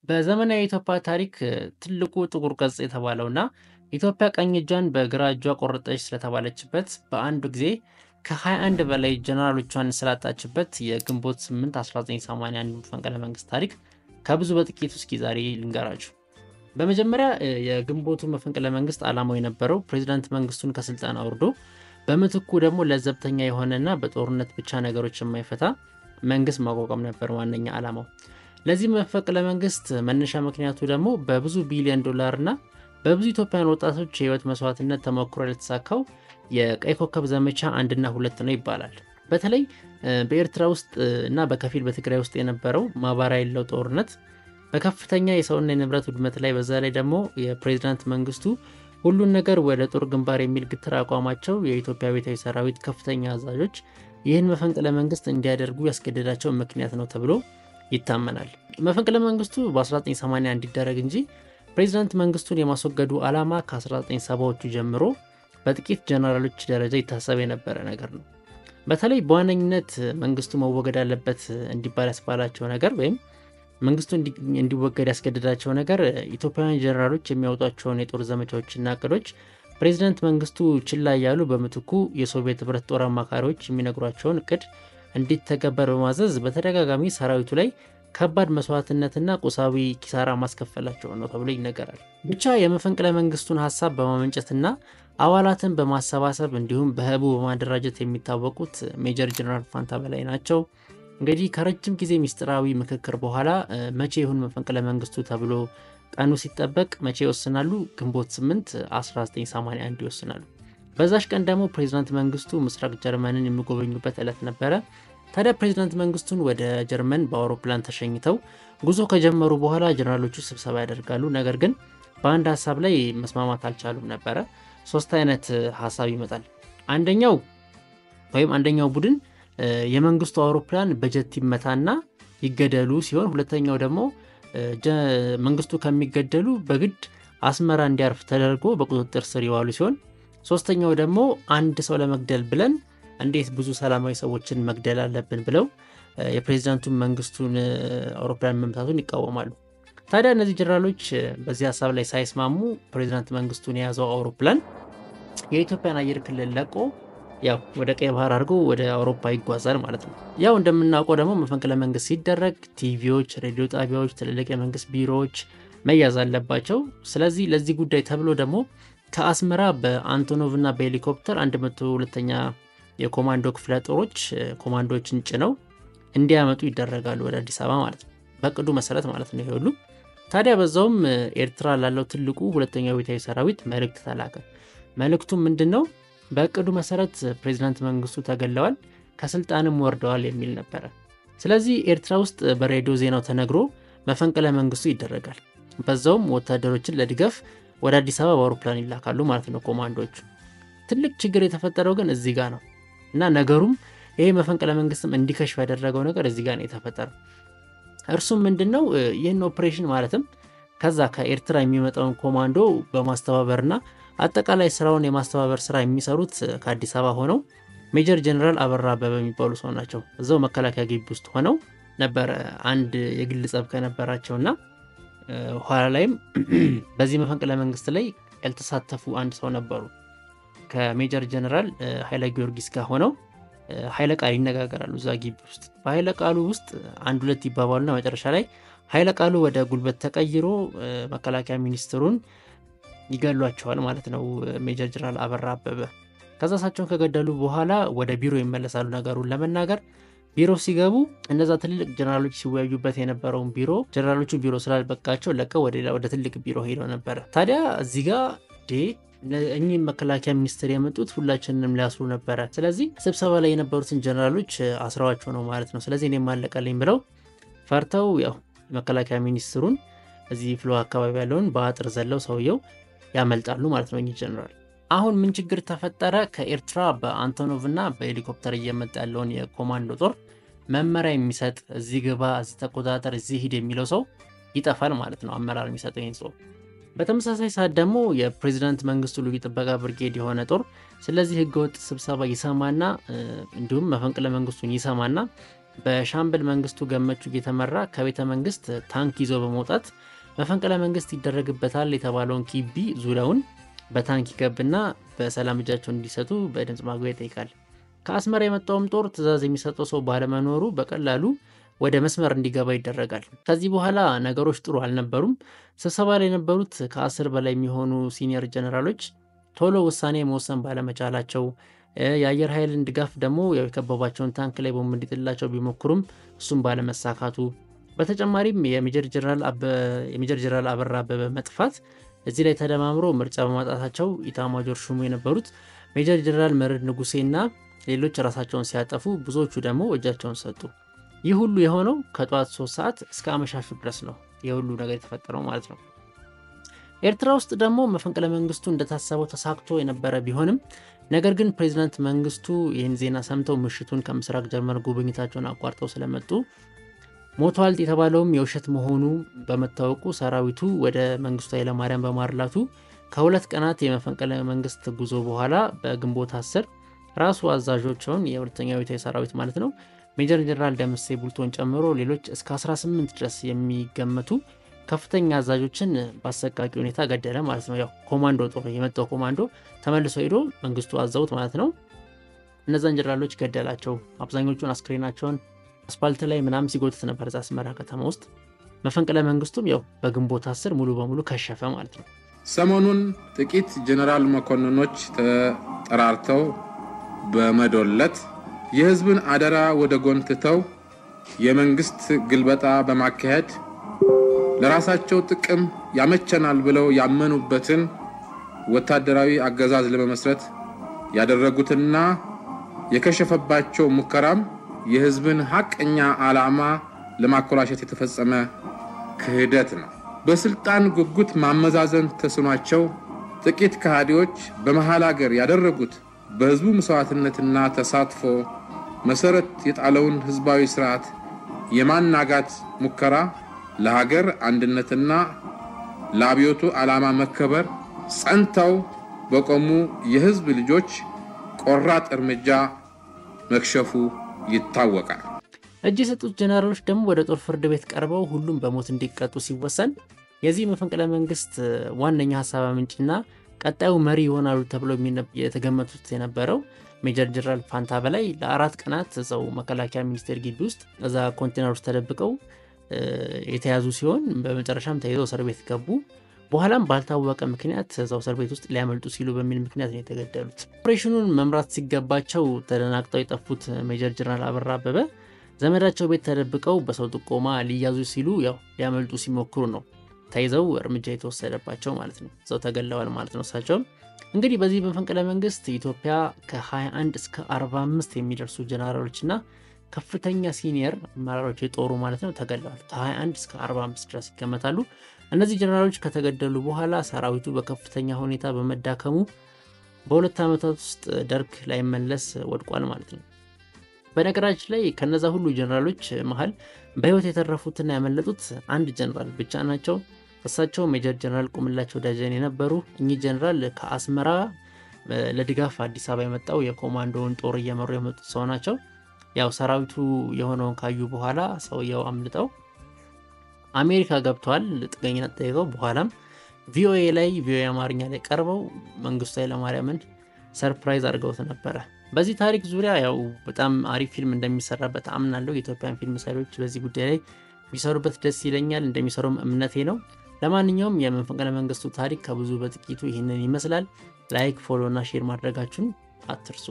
በዘመናዊ የኢትዮጵያ ታሪክ ትልቁ ጥቁር ገጽ የተባለውና ኢትዮጵያ ቀኝ እጇን በግራ እጇ ቆረጠች ስለተባለችበት በአንድ ጊዜ ከ21 በላይ ጀነራሎቿን ስላጣችበት የግንቦት 8 1981 መፈንቅለ መንግስት ታሪክ ከብዙ በጥቂቱ እስኪ ዛሬ ልንገራችሁ። በመጀመሪያ የግንቦቱ መፈንቅለ መንግስት ዓላማው የነበረው ፕሬዝዳንት መንግስቱን ከስልጣን አውርዶ በምትኩ ደግሞ ለዘብተኛ የሆነና በጦርነት ብቻ ነገሮች የማይፈታ መንግስት ማቋቋም ነበር ዋነኛ ዓላማው። ለዚህ መፈንቅለ መንግስት መነሻ ምክንያቱ ደግሞ በብዙ ቢሊዮን ዶላር እና በብዙ ኢትዮጵያውያን ወጣቶች የህይወት መስዋዕትነት ተሞክሮ የተሳካው የቀይ ኮከብ ዘመቻ 1 እና 2 ነው ይባላል። በተለይ በኤርትራ ውስጥ እና በከፊል በትግራይ ውስጥ የነበረው ማባሪያ የሌለው ጦርነት በከፍተኛ የሰውና የንብረት ውድመት ላይ በዛ ላይ ደግሞ የፕሬዝዳንት መንግስቱ ሁሉን ነገር ወደ ጦር ግንባር የሚል ግትር አቋማቸው የኢትዮጵያ ቤታዊ ሰራዊት ከፍተኛ አዛዦች ይህን መፈንቅለ መንግስት እንዲያደርጉ ያስገደዳቸው ምክንያት ነው ተብሎ ይታመናል። መፈንቅለ መንግስቱ በ1980 እንዲደረግ እንጂ ፕሬዝዳንት መንግስቱን የማስወገዱ ዓላማ ከ1970ዎቹ ጀምሮ በጥቂት ጀነራሎች ደረጃ ይታሰብ የነበረ ነገር ነው። በተለይ በዋነኝነት መንግስቱ መወገድ አለበት እንዲባል ያስባላቸው ነገር ወይም መንግስቱ እንዲወገድ ያስገደዳቸው ነገር ኢትዮጵያውያን ጀነራሎች የሚያወጧቸውን የጦር ዘመቻዎችና እቅዶች ፕሬዝዳንት መንግስቱ ችላ ያሉ በምትኩ የሶቪየት ህብረት ጦር አማካሪዎች የሚነግሯቸውን እቅድ እንዲተገበር በማዘዝ በተደጋጋሚ ሰራዊቱ ላይ ከባድ መስዋዕትነትና ቁሳዊ ኪሳራ ማስከፈላቸው ነው ተብሎ ይነገራል። ብቻ የመፈንቅለ መንግስቱን ሐሳብ በማመንጨትና አባላትን በማሰባሰብ እንዲሁም በህቡ በማደራጀት የሚታወቁት ሜጀር ጀነራል ፋንታ በላይ ናቸው። እንግዲህ ከረጅም ጊዜ ሚስጥራዊ ምክክር በኋላ መቼ ይሁን መፈንቅለ መንግስቱ ተብሎ ቀኑ ሲጠበቅ መቼ ይወስናሉ? ግንቦት 8 1981 ይወስናሉ። በዛሽ ቀን ደግሞ ፕሬዝዳንት መንግስቱ ምስራቅ ጀርመንን የሚጎበኙበት ዕለት ነበረ። ታዲያ ፕሬዝዳንት መንግስቱን ወደ ጀርመን በአውሮፕላን ተሸኝተው ጉዞ ከጀመሩ በኋላ ጀነራሎቹ ስብሰባ ያደርጋሉ። ነገር ግን በአንድ ሐሳብ ላይ መስማማት አልቻሉም ነበረ። ሶስት አይነት ሐሳብ ይመጣል። አንደኛው ቡድን የመንግስቱ አውሮፕላን በጀት ይመታና ይገደሉ ሲሆን፣ ሁለተኛው ደግሞ መንግስቱ ከሚገደሉ በግድ አስመራ እንዲያርፍ ተደርጎ በቁጥጥር ስር ይዋሉ ሲሆን፣ ሶስተኛው ደግሞ አንድ ሰው ለመግደል ብለን እንዴት ብዙ ሰላማዊ ሰዎችን መግደል አለብን ብለው የፕሬዝዳንቱን መንግስቱን አውሮፕላን መምታቱን ይቃወማሉ። ታዲያ እነዚህ ጀነራሎች በዚህ ሐሳብ ላይ ሳይስማሙ ፕሬዝዳንት መንግስቱን የያዘው አውሮፕላን የኢትዮጵያን አየር ክልል ለቆ ያው ወደ ቀይ ባህር አድርጎ ወደ አውሮፓ ይጓዛል ማለት ነው። ያው እንደምናውቀው ደግሞ መፈንቅለ መንግስት ሲደረግ ቲቪዎች፣ ሬዲዮ ጣቢያዎች፣ ትልልቅ የመንግስት ቢሮዎች መያዝ አለባቸው። ስለዚህ ለዚህ ጉዳይ ተብሎ ደግሞ ከአስመራ በአንቶኖቭ እና በሄሊኮፕተር 102ኛ የኮማንዶ ክፍለ ጦሮች ኮማንዶዎችን ጭነው እንዲያመጡ ይደረጋሉ ወደ አዲስ አበባ ማለት ነው። በቅዱ መሰረት ማለት ነው ይሁሉ። ታዲያ በዛውም ኤርትራ ላለው ትልቁ ሁለተኛው ቤታዊ ሰራዊት መልእክት ተላከ። መልእክቱም ምንድነው? በቅዱ መሰረት ፕሬዝዳንት መንግስቱ ተገለዋል፣ ከስልጣንም ወርደዋል የሚል ነበር። ስለዚህ ኤርትራ ውስጥ በሬዲዮ ዜናው ተነግሮ መፈንቅለ መንግስቱ ይደረጋል። በዛውም ወታደሮችን ለድጋፍ ወደ አዲስ አበባ በአውሮፕላን ይላካሉ ማለት ነው ኮማንዶዎች። ትልቅ ችግር የተፈጠረው ግን እዚህ ጋር ነው እና ነገሩም ይሄ መፈንቅለ መንግስትም እንዲከሽፍ ያደረገው ነገር እዚህ ጋር ነው የተፈጠረው። እርሱም ምንድነው? ይህን ኦፕሬሽን ማለትም ከዛ ከኤርትራ የሚመጣውን ኮማንዶ በማስተባበርና አጠቃላይ ስራውን የማስተባበር ስራ የሚሰሩት ከአዲስ አበባ ሆነው ሜጀር ጀነራል አበራ አበበ የሚባሉ ሰው ናቸው። እዛው መከላከያ ግቢ ውስጥ ሆነው ነበር አንድ የግል ጸብ ከነበራቸውና ኋላ ላይም በዚህ መፈንቅለ መንግስት ላይ ያልተሳተፉ አንድ ሰው ነበሩ። ከሜጀር ጀነራል ኃይለ ጊዮርጊስ ጋር ሆነው ኃይለ ቃል ይነጋገራሉ እዛ ግቢ ውስጥ። በኃይለ ቃሉ ውስጥ አንድ ሁለት ይባባሉና መጨረሻ ላይ ኃይለ ቃሉ ወደ ጉልበት ተቀይሮ መከላከያ ሚኒስትሩን ይገሏቸዋል ማለት ነው ሜጀር ጀነራል አበራ አበበ። ከዛ እሳቸውን ከገደሉ በኋላ ወደ ቢሮ ይመለሳሉ። ነገሩን ለመናገር ቢሮ ሲገቡ እነዛ ትልልቅ ጀነራሎች ሲወያዩበት የነበረውን ቢሮ ጀነራሎቹ ቢሮ ስላልበቃቸው ለቀው ወደ ትልቅ ቢሮ ሄደው ነበር። ታዲያ እዚህ ጋር እኚህ መከላከያ ሚኒስትር የመጡት ሁላችንንም ሊያስሩ ነበረ። ስለዚህ ስብሰባ ላይ የነበሩትን ጀነራሎች አስረዋቸው ነው ማለት ነው። ስለዚህ እኔም አለቀልኝ ብለው ፈርተው ያው መከላከያ ሚኒስትሩን እዚህ ፍሎ አካባቢ ያለውን በአጥር ዘለው ሰውየው ያመልጣሉ ማለት ነው እኚህ ጀነራል። አሁን ምን ችግር ተፈጠረ? ከኤርትራ በአንቶኖቭ እና በሄሊኮፕተር እየመጣ ያለውን የኮማንዶ ጦር መመሪያ የሚሰጥ እዚህ ግባ፣ እዚህ ተቆጣጠር፣ እዚህ ሂድ የሚለው ሰው ይጠፋል ማለት ነው፣ አመራር የሚሰጠው ይሄን ሰው። በተመሳሳይ ሰዓት ደግሞ የፕሬዝዳንት መንግስቱ ልዩ ጥበቃ ብርጌድ የሆነ ጦር ስለዚህ ህገወጥ ስብሰባ ይሰማና እንዲሁም መፈንቅለ መንግስቱን ይሰማና በሻምበል መንግስቱ ገመቹ እየተመራ ከቤተ መንግስት ታንክ ይዞ በመውጣት መፈንቅለ መንግስት ይደረግበታል የተባለውን ኪቢ ዙሪያውን በታንክ ይከብና በሰላም እጃቸውን እንዲሰጡ በድምጽ ማጉያ ይጠይቃል። ከአስመራ የመጣውም ጦር ትዕዛዝ የሚሰጠው ሰው ባለመኖሩ በቀላሉ ወደ መስመር እንዲገባ ይደረጋል። ከዚህ በኋላ ነገሮች ጥሩ አልነበሩም። ስብሰባ ላይ የነበሩት ከ10 በላይ የሚሆኑ ሲኒየር ጀነራሎች ቶሎ ውሳኔ መወሰን ባለመቻላቸው የአየር ኃይልን ድጋፍ ደግሞ የከበባቸውን ታንክ ላይ ቦምብ እንዲጥላቸው ቢሞክሩም እሱም ባለመሳካቱ በተጨማሪም የሜጀር ጀነራል አበራ አበበ መጥፋት እዚህ ላይ ተደማምሮ ምርጫ በማጣታቸው ኢታማጆር ሹሙ የነበሩት ሜጀር ጀነራል መርዕድ ንጉሴና ሌሎች ራሳቸውን ሲያጠፉ ብዙዎቹ ደግሞ እጃቸውን ሰጡ። ይህ ሁሉ የሆነው ከጠዋት 3 ሰዓት እስከ አመሻሹ ድረስ ነው የሁሉ ነገር የተፈጠረው ማለት ነው። ኤርትራ ውስጥ ደግሞ መፈንቅለ መንግስቱ እንደታሰበው ተሳክቶ የነበረ ቢሆንም ነገር ግን ፕሬዝዳንት መንግስቱ ይህን ዜና ሰምተው ምሽቱን ከምስራቅ ጀርመን ጉብኝታቸውን አቋርጠው ስለመጡ ሞቷል የተባለውም የውሸት መሆኑ በመታወቁ ሰራዊቱ ወደ መንግስቱ ኃይለማርያም በማርላቱ ከ2 ቀናት የመፈንቅለ መንግስት ጉዞ በኋላ በግንቦት 10 ራሱ አዛዦቹን የሁለተኛው የኢትዮጵያ ሰራዊት ማለት ነው ሜጀር ጀነራል ደምሴ ቡልቶን ጨምሮ ሌሎች እስከ 18 ድረስ የሚገመቱ ከፍተኛ አዛዦችን በአሰቃቂ ሁኔታ ገደለ ማለት ነው። ያው ኮማንዶ ጦር የመጣው ኮማንዶ ተመልሶ ሄዶ መንግስቱ አዛውት ማለት ነው እነዛን ጀነራሎች ገደላቸው። አብዛኞቹን አስክሬናቸውን አስፓልት ላይ ምናምን ሲጎትት ነበር አስመራ ከተማ ውስጥ። መፈንቅለ መንግስቱም ያው በግንቦት 10 ሙሉ በሙሉ ከሸፈ ማለት ነው። ሰሞኑን ጥቂት ጀነራል መኮንኖች ተጠራርተው በመዶለት የህዝብን አደራ ወደ ጎን ትተው የመንግስት ግልበጣ በማካሄድ ለራሳቸው ጥቅም ያመቸናል ብለው ያመኑበትን ወታደራዊ አገዛዝ ለመመስረት ያደረጉትና የከሸፈባቸው ሙከራም የህዝብን ሐቀኛ ዓላማ ለማኮላሸት የተፈጸመ ክህደት ነው። በስልጣን ጉጉት ማመዛዘን ተስኗቸው ጥቂት ከሃዲዎች በመሃል ሀገር ያደረጉት በህዝቡ መስዋዕትነትና ተሳትፎ መሰረት የጣለውን ህዝባዊ ስርዓት የማናጋት ሙከራ ለሀገር አንድነትና ለአብዮቱ ዓላማ መከበር ጸንተው በቆሙ የህዝብ ልጆች ቆራጥ እርምጃ መክሸፉ ይታወቃል። እጅ የሰጡት ጀነራሎች ደግሞ ወደ ጦር ፍርድ ቤት ቀርበው ሁሉም በሞት እንዲቀጡ ሲወሰን የዚህ መፈንቅለ መንግስት ዋነኛ ሐሳብ ምንጭና ቀጣዩ መሪ ይሆናሉ ተብሎ የተገመቱት የነበረው ሜጀር ጀነራል ፋንታ በላይ ለ4 ቀናት እዛው መከላከያ ሚኒስቴር ግቢ ውስጥ እዛ ኮንቴነር ውስጥ ተደብቀው የተያዙ ሲሆን በመጨረሻም ተይዘው እስር ቤት ገቡ። በኋላም ባልታወቀ ምክንያት እዛው እስር ቤት ውስጥ ሊያመልጡ ሲሉ በሚል ምክንያት ነው የተገደሉት። ኦፕሬሽኑን መምራት ሲገባቸው ተደናግጠው የጠፉት ሜጀር ጀነራል አበራ አበበ ዘመዳቸው ቤት ተደብቀው በሰው ጥቆማ ሊያዙ ሲሉ ያው ሊያመልጡ ሲሞክሩ ነው ተይዘው እርምጃ የተወሰደባቸው ማለት ነው። እዛው ተገለዋል ማለት ነው። እሳቸው እንግዲህ በዚህ መፈንቅለ መንግስት ኢትዮጵያ ከ21 እስከ 45 የሚደርሱ ጀነራሎችና ከፍተኛ ሲኒየር አመራሮች የጦሩ ማለት ነው ተገለዋል። ከ21 እስከ 45 ድረስ ይገመታሉ። እነዚህ ጀነራሎች ከተገደሉ በኋላ ሰራዊቱ በከፍተኛ ሁኔታ በመዳከሙ በ2 ዓመታት ውስጥ ደርግ ላይ መለስ ወድቋል ማለት ነው። በነገራችን ላይ ከነዛ ሁሉ ጀነራሎች መሃል በህይወት የተረፉትና ያመለጡት አንድ ጀነራል ብቻ ናቸው። እሳቸው ሜጀር ጀነራል ቁምላቸው ደጀኔ የነበሩ። እኚህ ጀነራል ከአስመራ ለድጋፍ አዲስ አበባ የመጣው የኮማንዶውን ጦር እየመሩ የመጡት ሰው ናቸው። ያው ሰራዊቱ የሆነውን ካዩ በኋላ ሰውየው አምልጠው አሜሪካ ገብተዋል ጥገኝነት ጠይቀው። በኋላም ቪኦኤ አማርኛ ላይ ቀርበው መንግስቱ ኃይለማርያምን ሰርፕራይዝ አድርገውት ነበር። በዚህ ታሪክ ዙሪያ ያው በጣም አሪፍ ፊልም እንደሚሰራበት አምናለሁ። የኢትዮጵያን ፊልም ሰሪዎች በዚህ ጉዳይ ላይ ቢሰሩበት ደስ ይለኛል፣ እንደሚሰሩም እምነቴ ነው። ለማንኛውም የመፈንቅለ መንግስቱ ታሪክ ከብዙ በጥቂቱ ይህንን ይመስላል። ላይክ፣ ፎሎ እና ሼር ማድረጋችሁን አትርሱ።